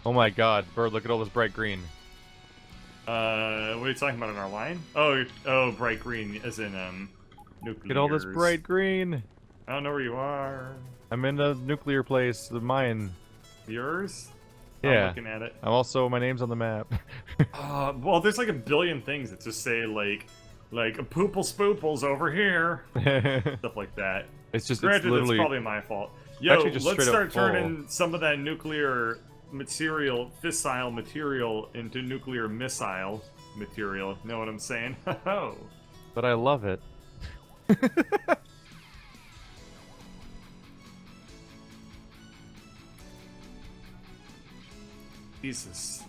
Oh my god, Bird, look at all this bright green. What are you talking about in our line? Oh, bright green, as in, Look at all this nuclears. bright green. I don't know where you are. I'm in the nuclear place, the mine. Yours? Yeah. I'm looking at it. I'm also, my name's on the map. Well, there's like a billion things that just say, like poople spooples over here. Stuff like that. It's just, Granted, it's literally... it's probably my fault. Yo, actually just let's straight up start full. turning some of that nuclear material, fissile material, into nuclear missile material. Know what I'm saying? Oh. But I love it. Jesus.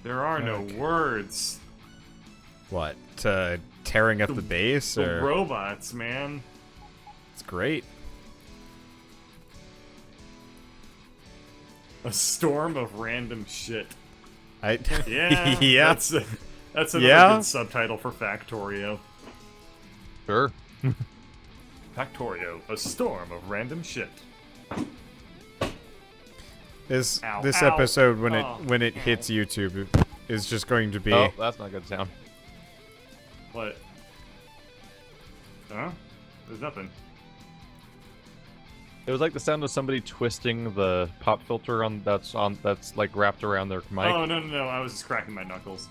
There are no words. What? Tearing up the base? The Or... robots, man. It's great. A storm of random shit. Yeah. Yeah. That's another good subtitle for Factorio. Sure. Factorio, a storm of random shit. This Ow, this ow. episode Oh, when it ow. hits YouTube is just going to be Oh, that's not a good sound. What? Huh? There's nothing. It was like the sound of somebody twisting the pop filter that's like wrapped around their mic, Oh, no. I was just cracking my knuckles.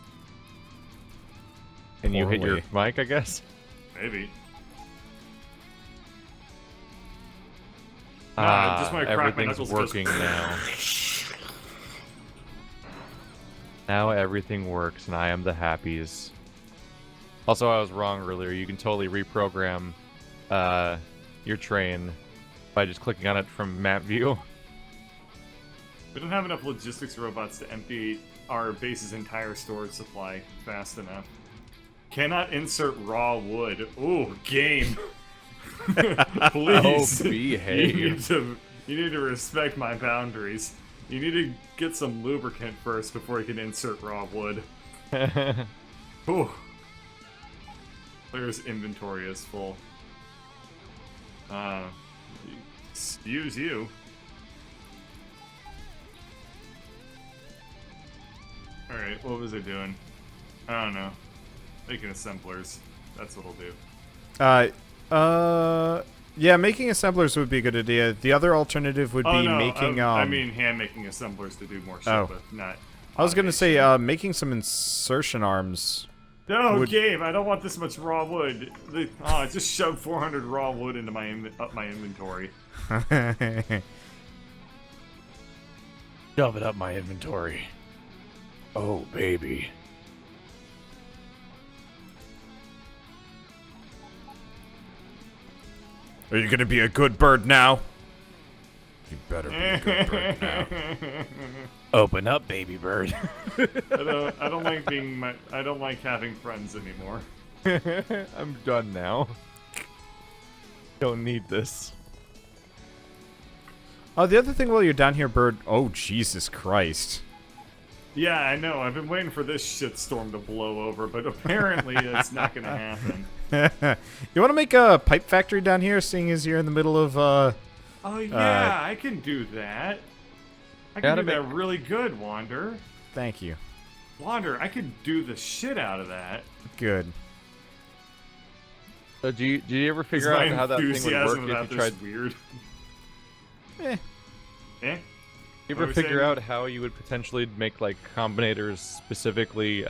and you hit your poorly. mic, I guess. Maybe. I just wanna crack my everything's knuckles working now. Now everything works, and I am the happies. Also, I was wrong earlier. You can totally reprogram your train by just clicking on it from map view. We don't have enough logistics robots to empty our base's entire storage supply fast enough. Cannot insert raw wood. Ooh, game. Please. Oh, behave. You need to respect my boundaries. You need to get some lubricant first before you can insert raw wood. Ooh. Player's inventory is full. Excuse you. Alright, what was I doing? I don't know. Making assemblers. That's what I'll do. Yeah, making assemblers would be a good idea. The other alternative would be no, making I mean hand making assemblers to do more shit, Oh. but not. I was gonna automation. say making some insertion arms. No, would- Gabe, I don't want this much raw wood. I just shoved 400 raw wood into my my inventory. Shove it up my inventory. Oh, baby. Are you gonna be a good bird now? You better be a good bird now. Open up, baby bird. I don't like I don't like having friends anymore. I'm done now. Don't need this. Oh, the other thing while you're down here, bird. Oh, Jesus Christ. Yeah, I know. I've been waiting for this shitstorm to blow over, but apparently it's not gonna happen. You want to make a pipe factory down here, seeing as you're in the middle of Oh yeah, I can do that. I can Gotta do that really good, Wander. Thank you. Wander, I could do the shit out of that. Good. So do you ever Is figure my out how that thing would enthusiasm work about if you this tried? weird? Eh. Eh? You What ever are we figure saying? out how you would potentially make like combinators specifically,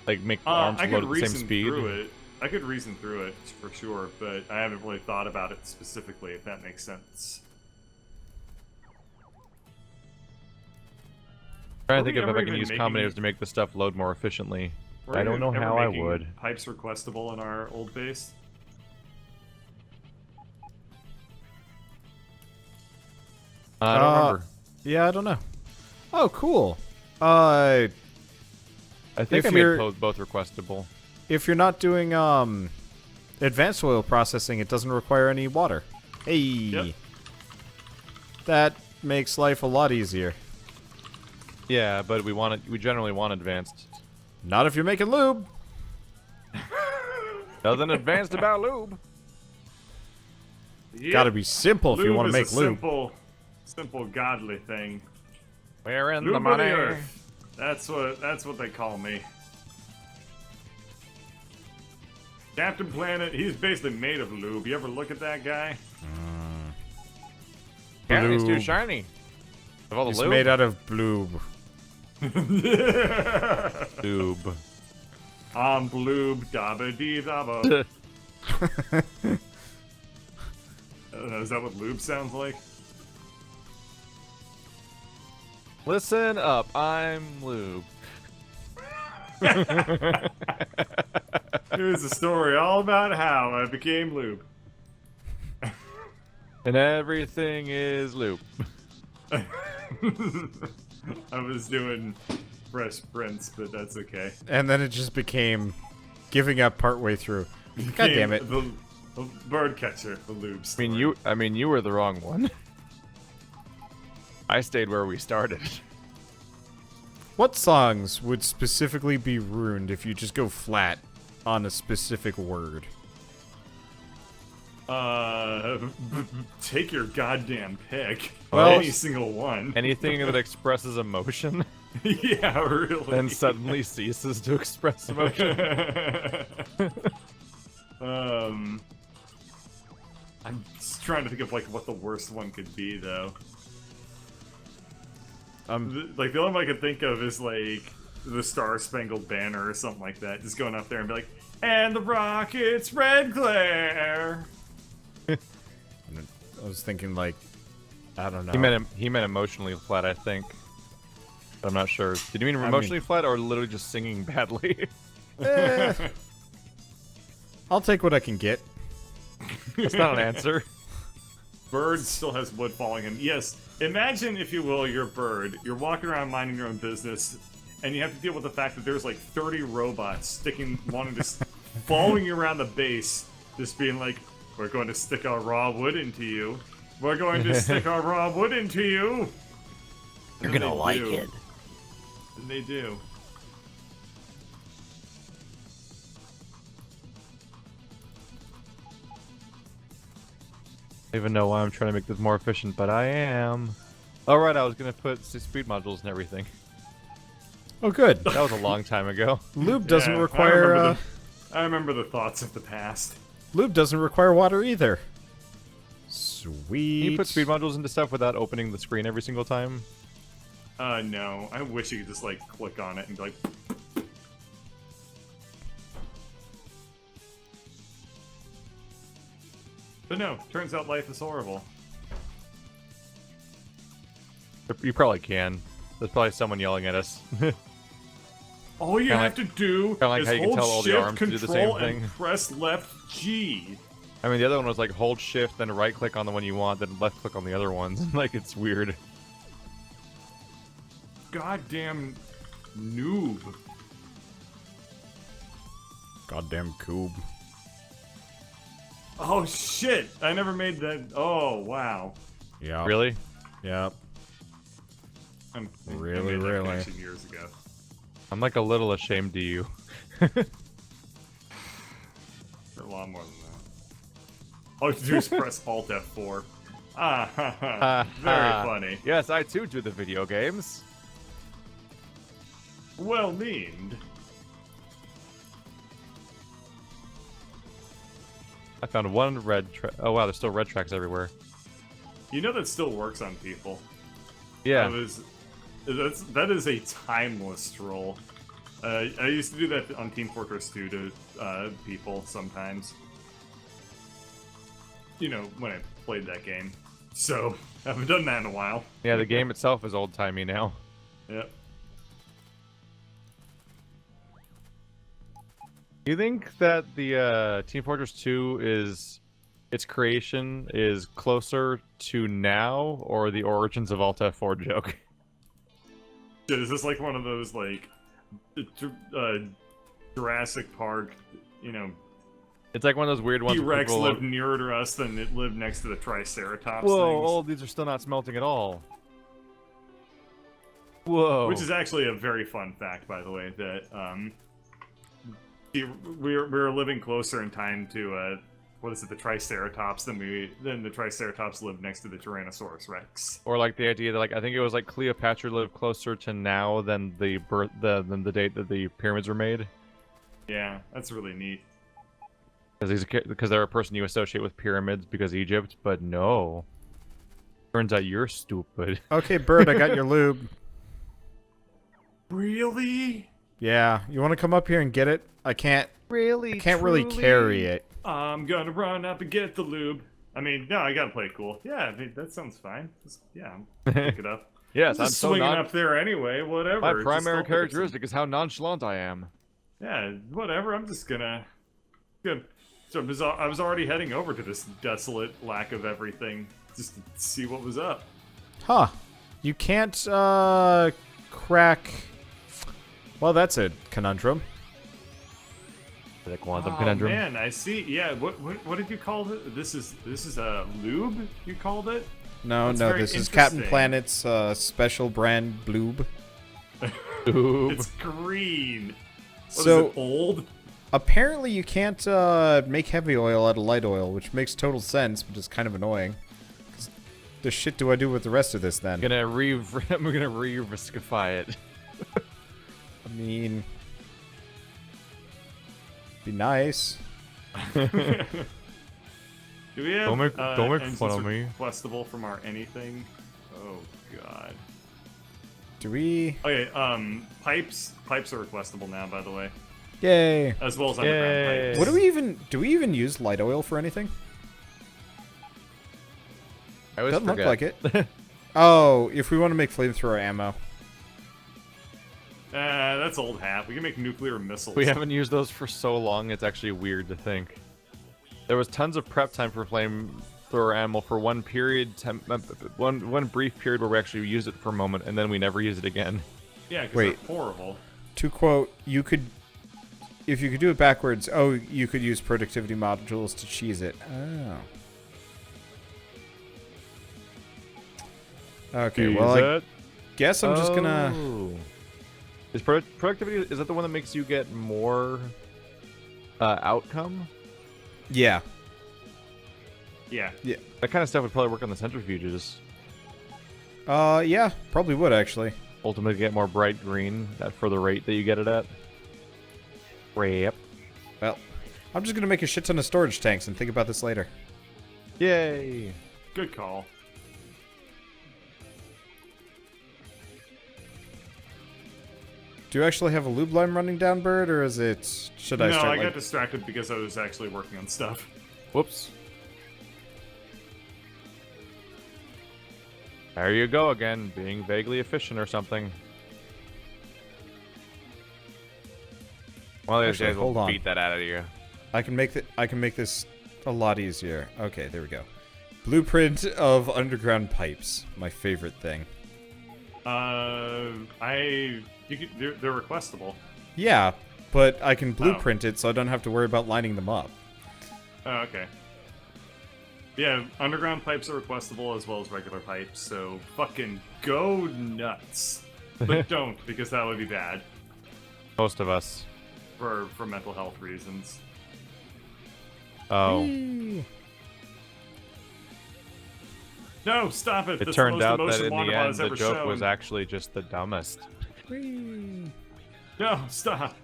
like make the arms I load could at the same reason speed? through it. I could reason through it for sure, but I haven't really thought about it specifically. If that makes sense. I'm trying Are to think we of if ever I can even use making- combinators to make the stuff load more efficiently. Were I we don't know ever how I making would. Pipes requestable in our old base. I don't remember. Yeah, I don't know. Oh, cool. I think if I made you're- both requestable. If you're not doing advanced oil processing, it doesn't require any water. Hey. Yep. That makes life a lot easier. Yeah, but we generally want advanced. Not if you're making lube. Nothing advanced about lube. Yep. Gotta be simple if you Lube want to is make a lube. simple, godly thing. We're in Lube the of money. the Earth. That's what they call me. Captain Planet, he's basically made of lube. You ever look at that guy? Yeah, he's too Bloob. shiny. Of all the It's lube. made out of bloob. Lube. I'm bloob, dabba dee dabba. I don't know, is that what lube sounds like? Listen up, I'm lube. Here's a story all about how I became lube. And everything is lube. I was doing Fresh Prince, but that's okay. And then it just became giving up partway through. God damn it. The bird catcher, the lube story. I mean, you were the wrong one. I stayed where we started. What songs would specifically be ruined if you just go flat on a specific word? Take your goddamn pick. Well, Any single one. Anything that expresses emotion, Yeah, really. then suddenly ceases to express emotion. I'm just trying to think of like what the worst one could be though. Like the only one I could think of is like the Star Spangled Banner or something like that. Just going up there and be like, and the rocket's red glare. I was thinking like, I don't know. He meant emotionally flat, I think. But I'm not sure. Did you mean emotionally flat or literally just singing badly? I'll take what I can get. That's not an answer. Bird still has wood falling in. Yes, imagine, if you will, you're a bird. You're walking around minding your own business, and you have to deal with the fact that there's like 30 robots wanting to, following you around the base, just being like, we're going to stick our raw wood into you. We're going to stick our raw wood into you. You're gonna like it. And they do. I don't even know why I'm trying to make this more efficient, but I am. Alright, I was gonna put speed modules and everything. Oh, good. That was a long time ago. Lube doesn't Yeah, require. I remember the thoughts of the past. Lube doesn't require water either. Sweet. Can you put speed modules into stuff without opening the screen every single time? No. I wish you could just, like, click on it and be like... But no, turns out life is horrible. You probably can. There's probably someone yelling at us. All you Kinda have to do like is how you can hold tell all the Shift, arms to do the Control, same and thing. press left G. I mean, the other one was like hold shift, then right click on the one you want, then left click on the other ones. Like, it's weird. Goddamn noob. Goddamn coob. Oh shit! I never made that. Oh wow. Yeah. Really? Yep. I Really, made that really. connection years ago. I'm like a little ashamed of you. For a lot more than that. All you have to do is press Alt F4. Ah, ha, ha. Very funny. Yes, I too do the video games. Well memed. I found one red track. Oh wow, there's still red tracks everywhere. You know that still works on people. Yeah. That is a timeless troll. I used to do that on Team Fortress 2 to people sometimes. You know, when I played that game. So, I haven't done that in a while. Yeah, the game itself is old-timey now. Yep. Do you think that the Team Fortress 2 its creation is closer to now or the origins of Alt F4 joke? Shit, is this like one of those, like, Jurassic Park, you know, It's like one of those weird ones. where T-Rex people lived nearer to us than it lived next to the Triceratops Whoa! things. Oh, these are still not smelting at all. Whoa! Which is actually a very fun fact, by the way, that we were living closer in time to what is it, the Triceratops, then the Triceratops lived next to the Tyrannosaurus Rex. Or like the idea that like I think it was like Cleopatra lived closer to now than the than the date that the pyramids were made. Yeah, that's really neat. Because they're a person you associate with pyramids because Egypt, but no. Turns out you're stupid. Okay, bird, I got your lube. Really? Yeah, you want to come up here and get it? I can't Really? really carry it. I'm gonna run up and get the lube. I mean, no, I gotta play it cool. Yeah, I mean, that sounds fine. Yeah, I'll pick it up. Yes, I'm I'm just so swinging non. up there anyway. Whatever. My Just primary don't pick up characteristic is how nonchalant I am. Yeah, whatever. I'm just gonna. Good. So I was already heading over to this desolate lack of everything just to see what was up. Huh. You can't, crack... Well, that's a conundrum. The quantum Oh conundrum. man, I see. Yeah, what did you call it? This is a lube. You called it? No, That's no, very this is Captain interesting. Planet's, special brand bloob. Ooh. It's green. What So- is it, old? Apparently you can't, make heavy oil out of light oil, which makes total sense, but is kind of annoying. 'Cause the shit do I do with the rest of this, then? I'm gonna re-riskify it. I mean... Be nice. Do we have Don't make engines fun of me. requestable from our anything? Oh god. Do we... Okay, pipes are requestable now, by the way, Yay! as well as underground Yay. pipes. What do we even use light oil for anything? I always Doesn't forget. look like it. Oh, if we want to make flamethrower ammo. That's old hat. We can make nuclear missiles. We haven't used those for so long, it's actually weird to think. There was tons of prep time for flamethrower ammo for one period, one brief period where we actually used it for a moment, and then we never used it again. Yeah, because Wait. they're horrible. To quote, if you could do it backwards, you could use productivity modules to cheese it. Oh. Okay, well, I guess I'm just gonna... Oh. Is productivity, is that the one that makes you get more outcome? Yeah. Yeah. That kind of stuff would probably work on the centrifuges. Yeah, probably would, actually. Ultimately get more bright green for the rate that you get it at. Yep. Well, I'm just gonna make a shit ton of storage tanks and think about this later. Yay! Good call. Do you actually have a lube line running down, Bird, or is it... Should I No, start, I got like... distracted because I was actually working on stuff. Whoops. There you go again, being vaguely efficient or something. Well, these Actually, guys will hold on. beat that out of you. I can make this a lot easier. Okay, there we go. Blueprint of underground pipes. My favorite thing. They're requestable. Yeah, but I can blueprint it so I don't have to worry about lining them up. Oh, okay. Yeah, underground pipes are requestable as well as regular pipes, so fucking go nuts. But don't, because that would be bad Most of us. for mental health reasons. Oh. Whee! No, stop it! It That's turned the out most that emotion in the Wanderbot end, has the ever joke shown. was actually just the dumbest. Whee! No, stop!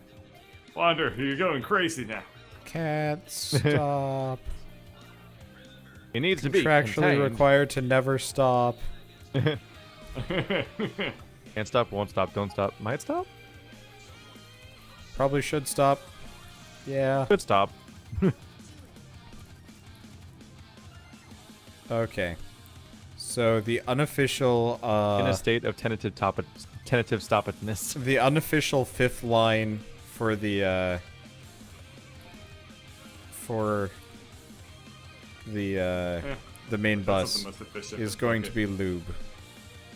Wander, you're going crazy now. Can't stop. It needs to be Contractually contained. required to never stop. Can't stop, won't stop, don't stop. Might stop? Probably should stop. Yeah. Could stop. Okay. So the unofficial In a state of tentative stopness. the unofficial fifth line for the main That's bus not the most efficient, is but going fuck to be lube.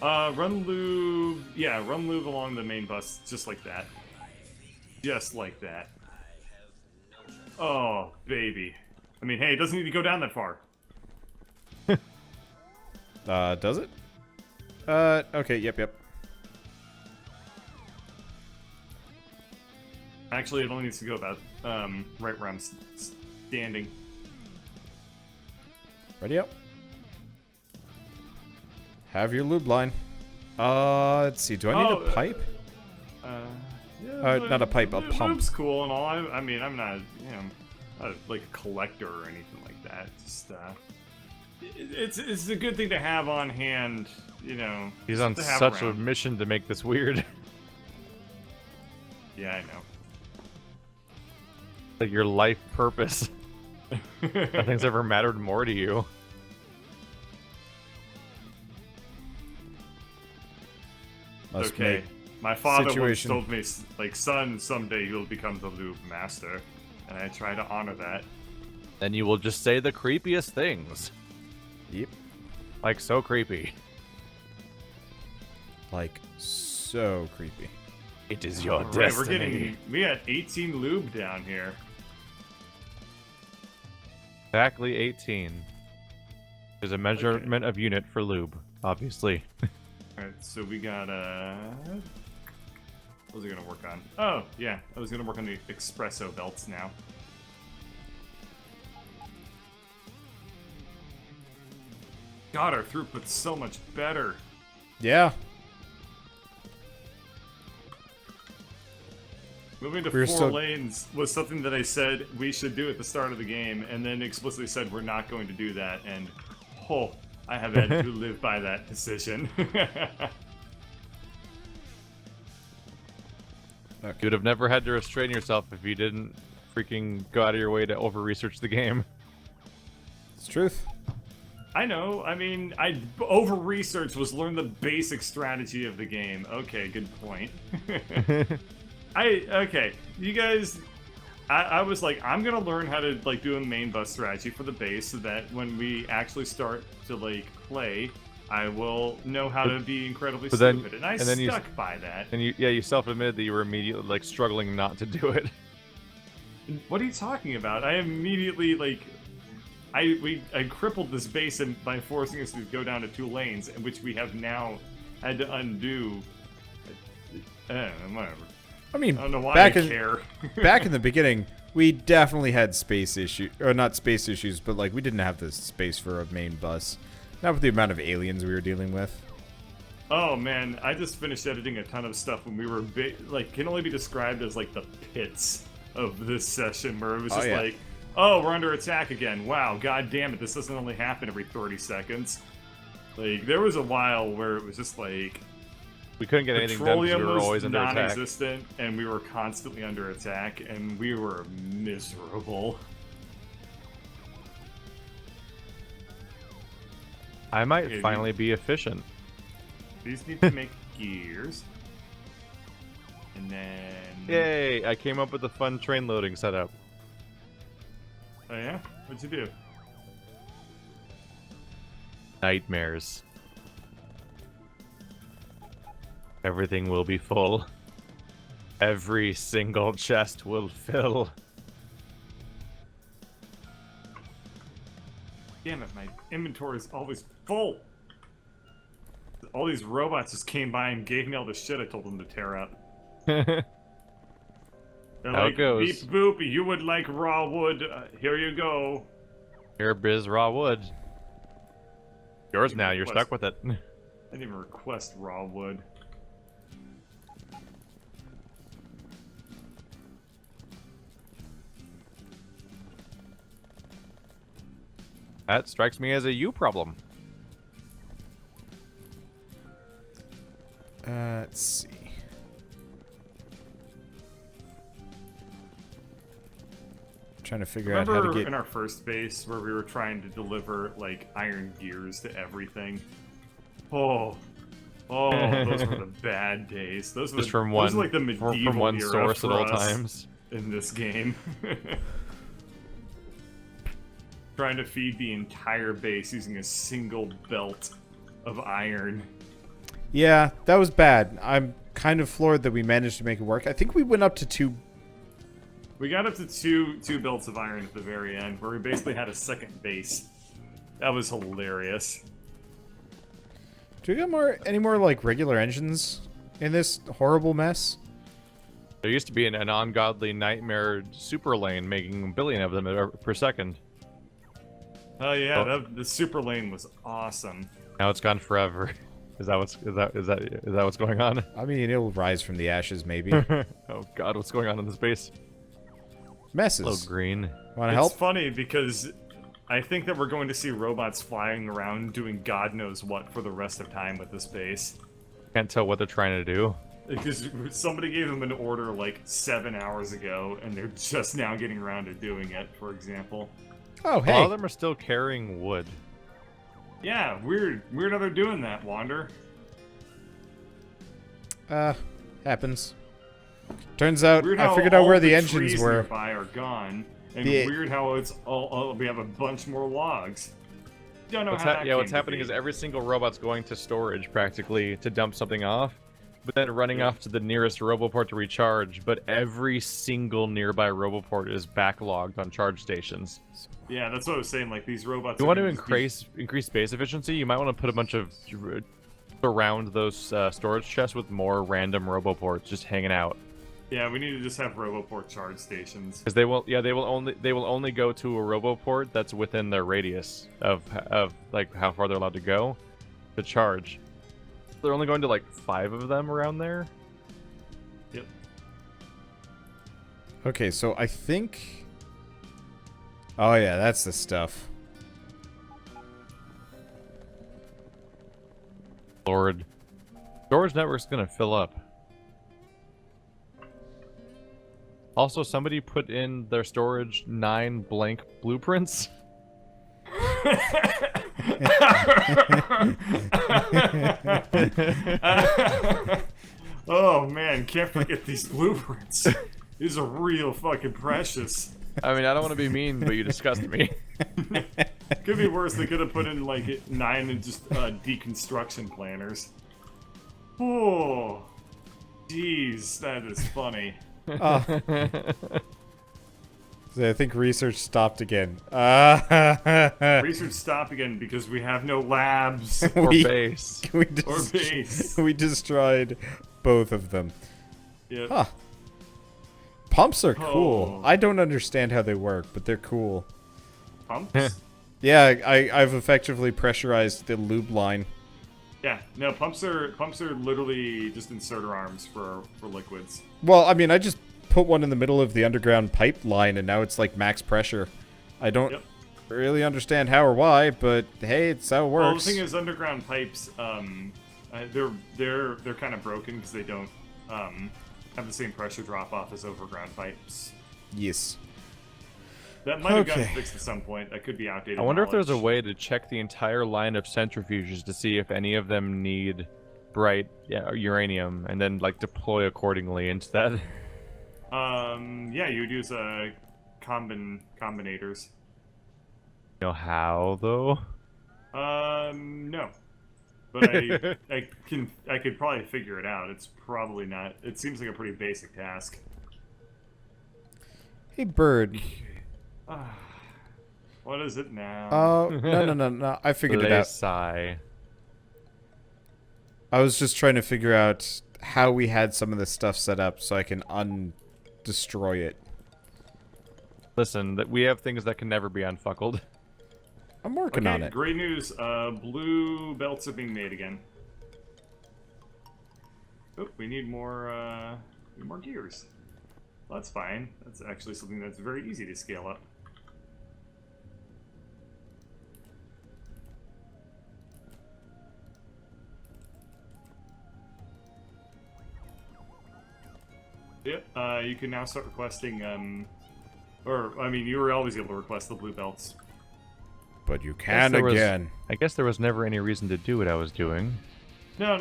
run lube. Yeah, run lube along the main bus, just like that. Just like that. Oh, baby. I mean, hey, it doesn't need to go down that far. Does it? Okay, yep. Actually, it only needs to go about right where I'm standing. Ready up. Have your lube line. Let's see. Do I need a pipe? Yeah, Not a pipe, a pump. Lube's cool and all. I mean, I'm not, not like a collector or anything like that. Just, it's a good thing to have on hand, He's on to have such a around. mission to make this weird. Yeah, I know. Like your life purpose. Nothing's ever mattered more to you. Must Okay. make My father situation- once told me, like, son, someday you'll become the lube master. And I try to honor that. Then you will just say the creepiest things. Yep. Like so creepy. Like, so creepy. It is your Alright, destiny. we got 18 lube down here. Exactly 18. There's a measurement of unit for lube, obviously. Alright, so we got, what was I gonna work on? Oh, yeah, I was gonna work on the espresso belts now. God, our throughput's so much better. Yeah. Moving to We're 4 still- lanes was something that I said we should do at the start of the game, and then explicitly said we're not going to do that, and I have had to live by that decision. You would have never had to restrain yourself if you didn't freaking go out of your way to over-research the game. It's truth. I know, I mean, over-research was learn the basic strategy of the game. Okay, good point. Okay, you guys, I was like, I'm gonna learn how to, like, do a main bus strategy for the base so that when we actually start to, like, play, I will know how to be incredibly but then- stupid. And I and then you- stuck by that. And you self-admitted that you were immediately like struggling not to do it. What are you talking about? I immediately, like, I crippled this base by forcing us to go down to 2 lanes, which we have now had to undo. Whatever. I mean, I don't know why back I in care. back in the beginning, we definitely had space issues, or not space issues, but like we didn't have the space for a main bus. Not with the amount of aliens we were dealing with. Oh man, I just finished editing a ton of stuff when we were can only be described as like the pits of this session, where it was just yeah. like, oh, we're under attack again. Wow, god damn it, this doesn't only happen every 30 seconds. Like, there was a while where it was just like, We couldn't get anything done because petroleum we were was always under attack. non-existent, and we were constantly under attack, and we were miserable. I might Okay, finally be efficient. These need to make gears. And then... Yay! I came up with a fun train loading setup. Oh yeah? What'd you do? Nightmares. Everything will be full. Every single chest will fill. Damn it, my inventory is always full! All these robots just came by and gave me all the shit I told them to tear up. They're How it goes. Beep boop, you would like raw wood, here you go. Here, biz raw wood. Yours now, you're Request- stuck with it. I didn't even request raw wood. That strikes me as a you problem. Let's see. Trying to figure out how Remember to get. in our first base where we were trying to deliver, like, iron gears to everything? Oh, those were the bad days. Those were Just from those one, were like the medieval from one era source for at all us times. in this game. Trying to feed the entire base using a single belt of iron. Yeah, that was bad. I'm kind of floored that we managed to make it work. I think we went up to 2. We got up to two belts of iron at the very end, where we basically had a second base. That was hilarious. Do we got any more like regular engines in this horrible mess? There used to be an ungodly nightmare super lane making a billion of them per second. Oh yeah, Oh. the super lane was awesome. Now it's gone forever. Is that what's going on? I mean, it'll rise from the ashes, maybe. Oh God, what's going on in this base? Messes. Hello, green. Want to It's help? funny because I think that we're going to see robots flying around doing God knows what for the rest of time with this base. Can't tell what they're trying to do. Because somebody gave them an order like 7 hours ago, and they're just now getting around to doing it, for example. Oh, A lot hey. of them are still carrying wood. Yeah, weird. Weird how they're doing that, Wander. Happens. Turns out Weird I how figured out all where the the engines trees were. nearby are gone, and The- weird how it's all we have a bunch more logs. Don't know What's how that what's came to happening be. is every single robot's going to storage practically to dump something off, but then running off to the nearest roboport to recharge. But every single nearby roboport is backlogged on charge stations. Yeah, that's what I was saying. Like these robots. If you are want to gonna just be- increase space efficiency, you might want to put a bunch of around those storage chests with more random roboports just hanging out. Yeah, we need to just have roboport charge stations. Because they will only go to a roboport that's within their radius of like how far they're allowed to go to charge. They're only going to like 5 of them around there. Yep. Okay, so I think... Oh, yeah, that's the stuff. Lord, storage network's gonna fill up. Also, somebody put in their storage 9 blank blueprints. Oh man, can't forget these blueprints. These are real fucking precious. I mean, I don't want to be mean, but you disgust me. Could be worse. They could have put in like 9 and just deconstruction planners. Oh, jeez, that is funny. So I think research stopped again. Research stopped again because we have no labs Or we, base. we, or dest- base. we destroyed both of them. Yep. Huh. Pumps are cool. Oh. I don't understand how they work, but they're cool. Pumps? Yeah, I've effectively pressurized the lube line. Yeah, no, pumps are literally just inserter arms for liquids. Well, I mean, I just put one in the middle of the underground pipeline, and now it's like max pressure. I don't Yep. really understand how or why, but hey, it's how it works. Well, the thing is, underground pipes, they're kind of broken because they don't have the same pressure drop off as overground pipes. Yes. That might have gotten Okay. fixed at some point. That could be outdated. I wonder if there's a knowledge. way to check the entire line of centrifuges to see if any of them need bright uranium, and then like deploy accordingly into that. Yeah, you would use combinators. You know how though? No. But I could probably figure it out. It's probably not. It seems like a pretty basic task. Hey, bird. What is it now? Oh, no. I figured it out. Sigh. I was just trying to figure out how we had some of this stuff set up so I can destroy it. Listen, that we have things that can never be unfuckled. I'm working Okay, on it. great news. Blue belts are being made again. Oh, we need more gears. Well, that's fine. That's actually something that's very easy to scale up. Yep, you can now start requesting, or, I mean, you were always able to request the blue belts. But you can there was- again. I guess there was never any reason to do what I was doing. No.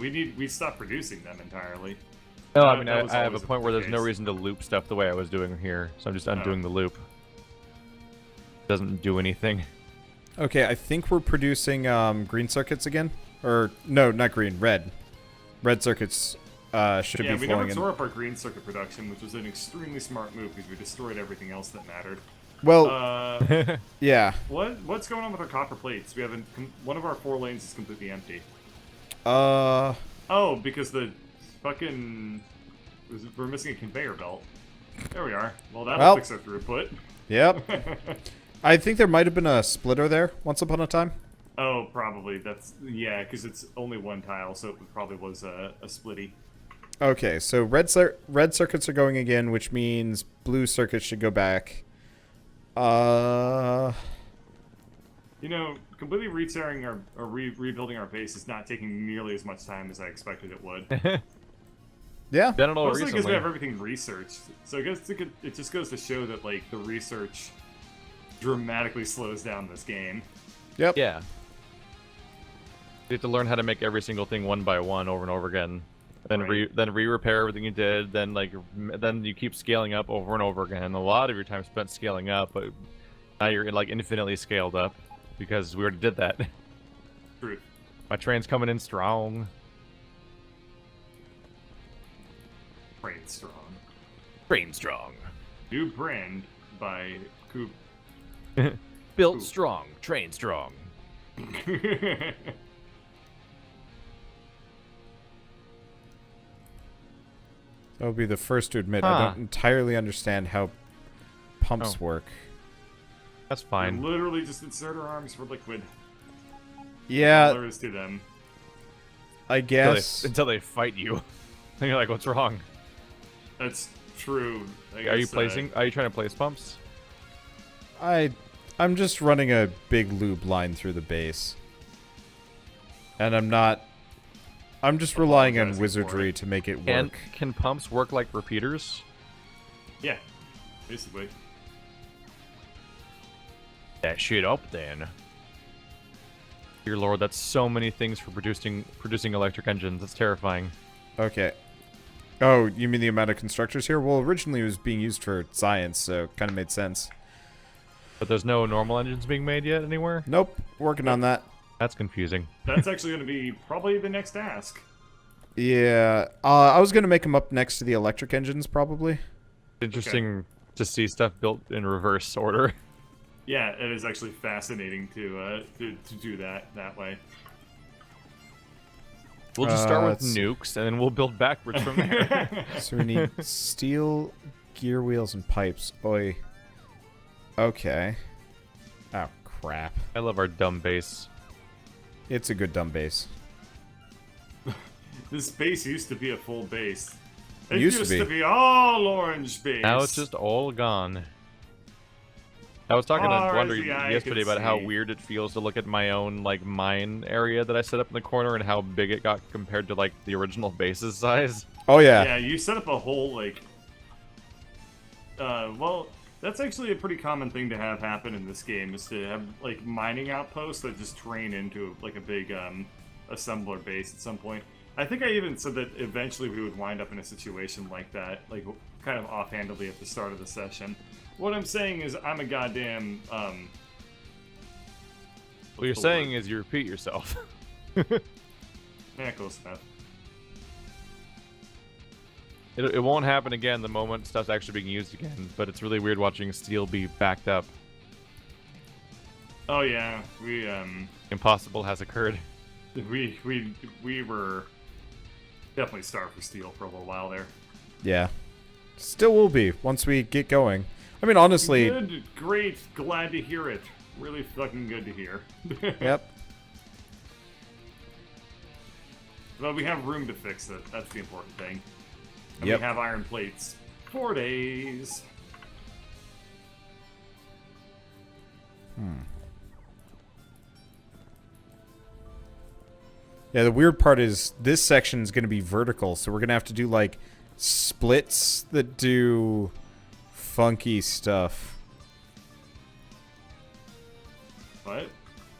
We stopped producing them entirely. No, I That- mean, that was I have a always point where there's no case. reason to loop stuff the way I was doing here, so I'm just undoing the loop. Doesn't do anything. Okay, I think we're producing green circuits again. Or, no, not green, red. Red circuits should Yeah, be we never flowing in. tore up our green circuit production, which was an extremely smart move because we destroyed everything else that mattered. Well, yeah. What's going on with our copper plates? We have one of our 4 lanes is completely empty. Oh, because the fucking we're missing a conveyor belt. There we are. Well, that'll Well. fix our throughput. Yep. I think there might have been a splitter there once upon a time. Oh, probably. Yeah, because it's only one tile, so it probably was a splitty. Okay, so red circuits are going again, which means blue circuits should go back. You know, completely retearing or rebuilding our base is not taking nearly as much time as I expected it would. Yeah. Done it all Mostly because we recently. have everything researched. So I guess it just goes to show that, like, the research dramatically slows down this game. Yep. Yeah. You have to learn how to make every single thing one by one over and over again. Then Right. re-repair everything you did. Then then you keep scaling up over and over again. A lot of your time spent scaling up, but now you're like infinitely scaled up because we already did that. Truth. My train's coming in strong. Brain strong. Train strong. New brand by Coop. Built Ooh. strong. Train strong. I'll be the first to admit Huh. I don't entirely understand how pumps Oh. work. That's You fine. literally just insert our arms for liquid. All Yeah, there is to them. I guess. Until they fight you. And you're like, what's wrong? That's true. I Are you guess, placing? Are you trying to place pumps? I'm just running a big loop line through the base. And I'm just relying on Apologizing for wizardry it. to make it And work. can pumps work like repeaters? Yeah, basically. That shit up then. Dear Lord, that's so many things for producing electric engines. That's terrifying. Okay. Oh, you mean the amount of constructors here? Well, originally it was being used for science, so it kind of made sense. But there's no normal engines being made yet anywhere? Nope, working on that. That's confusing. That's actually going to be probably the next task. Yeah, I was gonna make them up next to the electric engines, probably. Interesting to see stuff built in reverse order. Yeah, it is actually fascinating to do that way. We'll just start with let's see. nukes, and then we'll build backwards from there. So we need steel, gear wheels, and pipes. Oi. Okay. Oh, crap. I love our dumb base. It's a good dumb base. This base used to be a full base. It Used used to to be. be all orange base. Now it's just all gone. I was talking Far to Wonder as the eye yesterday can about how see. weird it feels to look at my own like mine area that I set up in the corner and how big it got compared to like the original base's size. Oh, Yeah, yeah. you set up a whole like. Well, that's actually a pretty common thing to have happen in this game is to have like mining outposts that just train into like a big assembler base at some point. I think I even said that eventually we would wind up in a situation like that, like kind of offhandedly at the start of the session. What I'm saying is I'm a goddamn What you're the saying word? is you repeat yourself. close enough. It won't happen again the moment stuff's actually being used again, but it's really weird watching steel be backed up. Oh yeah, we Impossible has occurred. we were definitely starved for steel for a little while there. Yeah. Still will be once we get going. I mean, honestly, Good, great, glad to hear it. Really fucking good to hear. yep. But we have room to fix it. That's the important thing. And Yep. we have iron plates. 4 days. Yeah, the weird part is this section is going to be vertical, so we're going to have to do, like, splits that do funky stuff. What?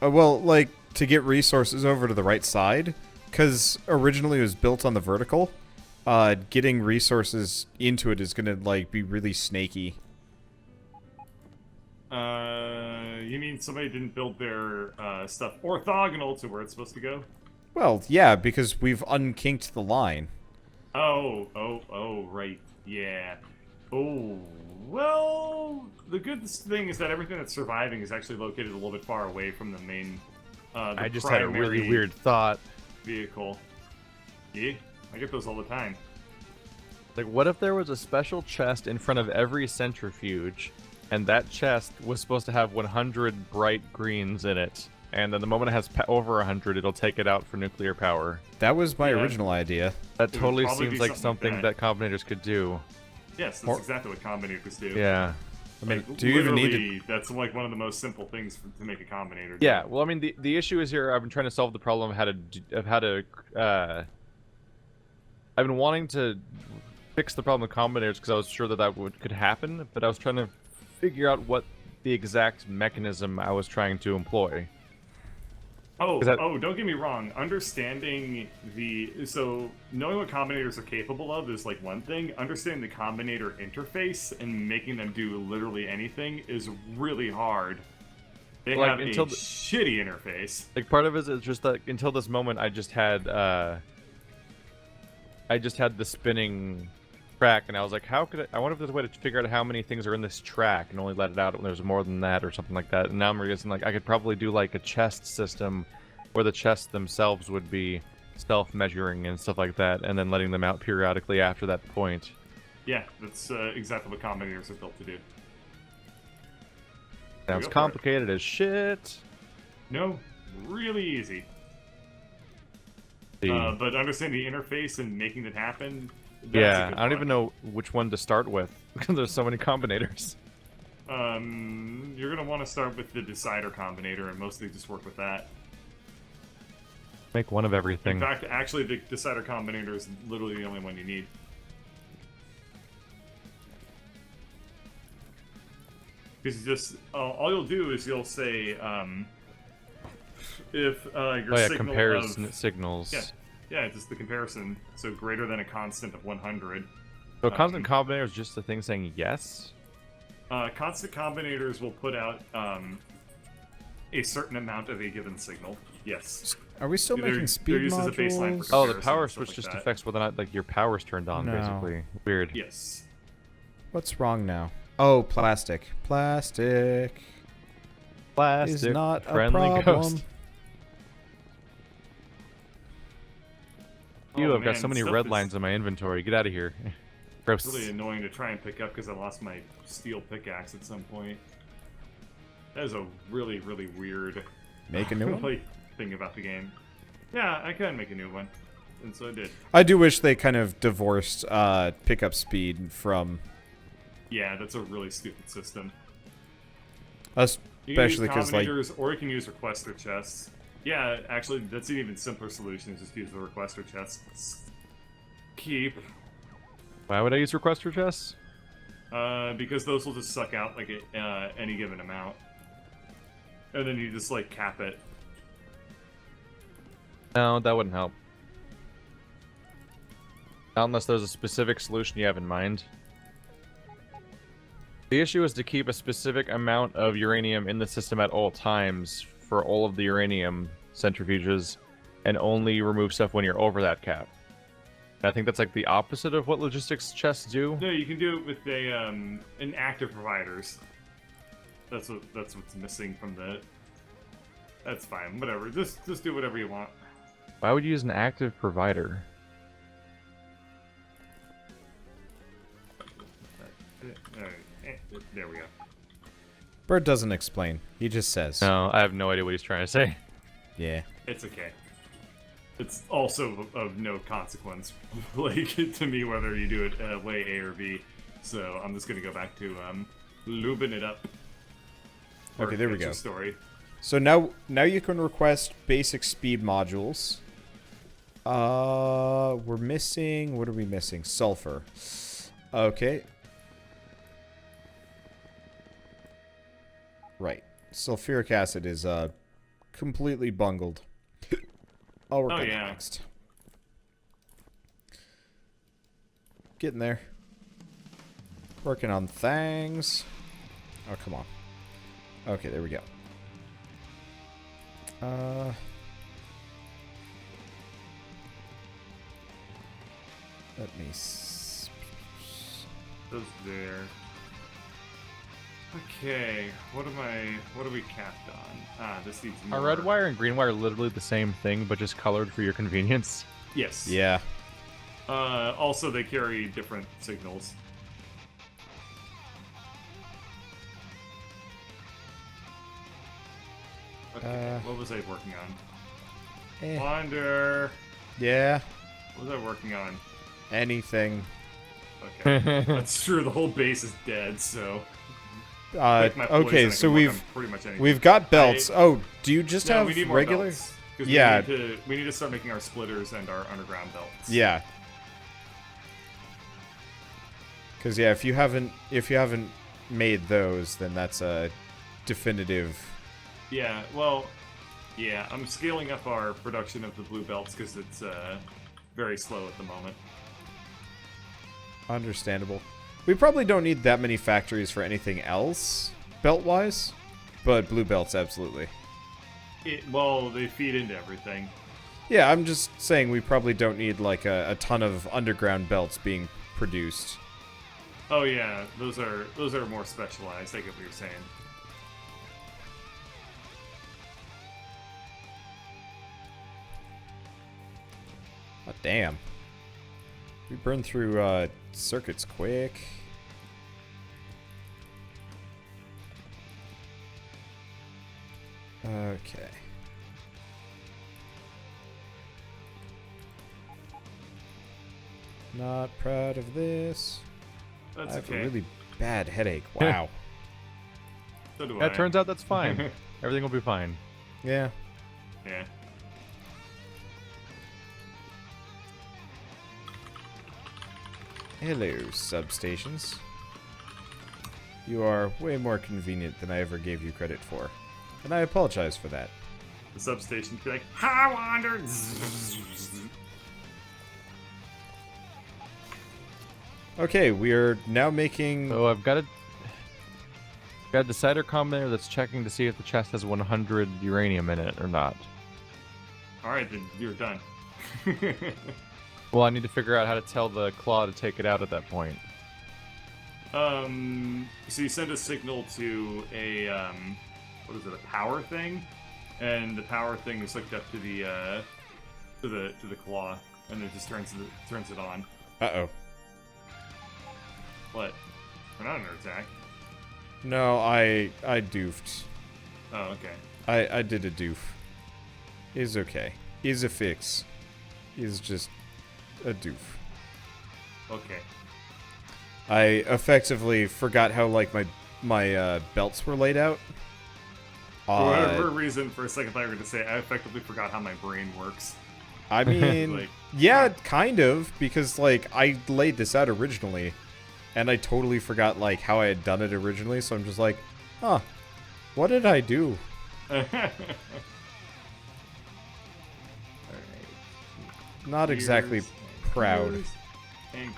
Well, like, to get resources over to the right side, because originally it was built on the vertical, getting resources into it is going to, like, be really snaky. You mean somebody didn't build their stuff orthogonal to where it's supposed to go? Well, yeah, because we've unkinked the line. Oh, right. Yeah. Oh, well, the good thing is that everything that's surviving is actually located a little bit far away from the main, the I just had a really primary weird thought. vehicle. Yeah, I get those all the time. Like, what if there was a special chest in front of every centrifuge and that chest was supposed to have 100 bright greens in it. And then the moment it has over 100, it'll take it out for nuclear power. That was my Yeah. original idea. That It would totally probably seems be like something something like that combinators could do. Yes, that's exactly what combinators do. Yeah. I mean, Like, do you even need to... literally, that's like one of the most simple things to make a combinator do. Yeah, well, I mean, the issue is here. I've been trying to solve the problem of how to. I've been wanting to fix the problem with combinators because I was sure that could happen, but I was trying to figure out what the exact mechanism I was trying to employ. Oh, that- don't get me wrong. Understanding knowing what combinators are capable of is like one thing. Understanding the combinator interface and making them do literally anything is really hard. They Like, have a until the- shitty interface. Like part of it is just that until this moment, I just had the spinning track, and I was like, how could I wonder if there's a way to figure out how many things are in this track and only let it out when there's more than that or something like that. And now I'm realizing like I could probably do like a chest system where the chests themselves would be self-measuring and stuff like that, and then letting them out periodically after that point. Yeah, that's exactly what combinators are built to do. Sounds for it. complicated as shit. No, really easy. The- But understanding the interface and making it happen. That's yeah, a good I don't one. even know which one to start with because there's so many combinators. You're gonna want to start with the decider combinator and mostly just work with that. Make one of In everything. fact, actually, the decider combinator is literally the only one you need. Because just all you'll do is you'll say if your Oh yeah, signal compares of signals. yeah, just the comparison. So greater than a constant of 100. So a constant combinator is just the thing saying yes. Constant combinators will put out a certain amount of a given signal. Yes. Are we still They're- making they're speed used as a baseline modules? for- Oh, the comparison power and stuff switch like just that. affects whether or not like your power's turned on, No. basically. Weird. Yes. What's wrong now? Oh, plastic. Plastic Plastic is not a friendly problem. ghost. You Oh, have got man, so many stuff red is lines in my inventory. Get out of here. Gross. really annoying to try and pick up because I lost my steel pickaxe at some point. That is a really, really weird Make a new one? like, thing about the game. Yeah, I can make a new one. And so I did. I do wish they kind of divorced pickup speed from... Yeah, that's a really stupid system. Especially You can use because, like... combinators, or you can use requester chests. Yeah, actually, that's an even simpler solution, is just use the requester chests. Keep. Why would I use requester chests? Because those will just suck out, like, any given amount. And then you just, like, cap it. No, that wouldn't help. Not unless there's a specific solution you have in mind. The issue is to keep a specific amount of uranium in the system at all times for all of the uranium centrifuges, and only remove stuff when you're over that cap. I think that's like the opposite of what logistics chests do. No, you can do it with an active providers. That's what's missing from the... That's fine, whatever. Just do whatever you want. Why would you use an active provider? There we go. Bird doesn't explain. He just says. No, I have no idea what he's trying to say. Yeah. It's okay. It's also of no consequence, like, to me, whether you do it way A or B. So I'm just gonna go back to lubing it up. Okay, there we Extra go. Story. So now you can request basic speed modules. We're missing... What are we missing? Sulfur. Okay. Right. Sulfuric acid is, completely bungled. I'll work Oh, on that yeah. next. Getting there. Working on things. Oh, come on. Okay, there we go. Let me... Those there. Okay, what are we capped on? Ah, this needs more. Are red wire and green wire literally the same thing, but just colored for your convenience? Yes. Yeah. Also, they carry different signals. Okay, what was I working on? Eh. Wander. Yeah. What was I working on? Anything. Okay, that's true. The whole base is dead, so. Pick my poison, Okay, I so can work we've on pretty much anything. we've got belts. Oh, do you just No, have we need more regular? belts. 'Cause Yeah. we need to start making our splitters and our underground belts. Yeah. Because yeah, if you haven't made those, then that's a definitive. Yeah. Well. Yeah, I'm scaling up our production of the blue belts because it's very slow at the moment. Understandable. We probably don't need that many factories for anything else, belt-wise, but blue belts, absolutely. Well, they feed into everything. Yeah, I'm just saying we probably don't need, like, a ton of underground belts being produced. Oh yeah, those are more specialized. I get what you're saying. Oh, damn. We burned through, circuits quick. Okay. Not proud of this. That's I have okay. a really bad headache. Wow. So do Yeah, I. it turns out that's fine. Everything will be fine. Yeah. Yeah. Hello, substations. You are way more convenient than I ever gave you credit for. And I apologize for that. The substation be like, "Hi, Wander." Okay, we are now making... So I've got a decider combinator that's checking to see if the chest has 100 uranium in it or not. All right, then you're done. Well, I need to figure out how to tell the claw to take it out at that point. So you send a signal to a what is it? A power thing, and the power thing is hooked up to the claw, and it just turns it on. Uh-oh. What? We're not under attack. No, I doofed. Oh, okay. I did a doof. Is okay. Is a fix. Is just a doof. Okay. I effectively forgot how, like, my belts were laid out. For whatever reason, for a second I was going to say, I effectively forgot how my brain works. I mean, Like, yeah, kind of, because, like, I laid this out originally, and I totally forgot, like, how I had done it originally, so I'm just like, huh, what did I do? Not exactly Gears, proud. gears, and gears.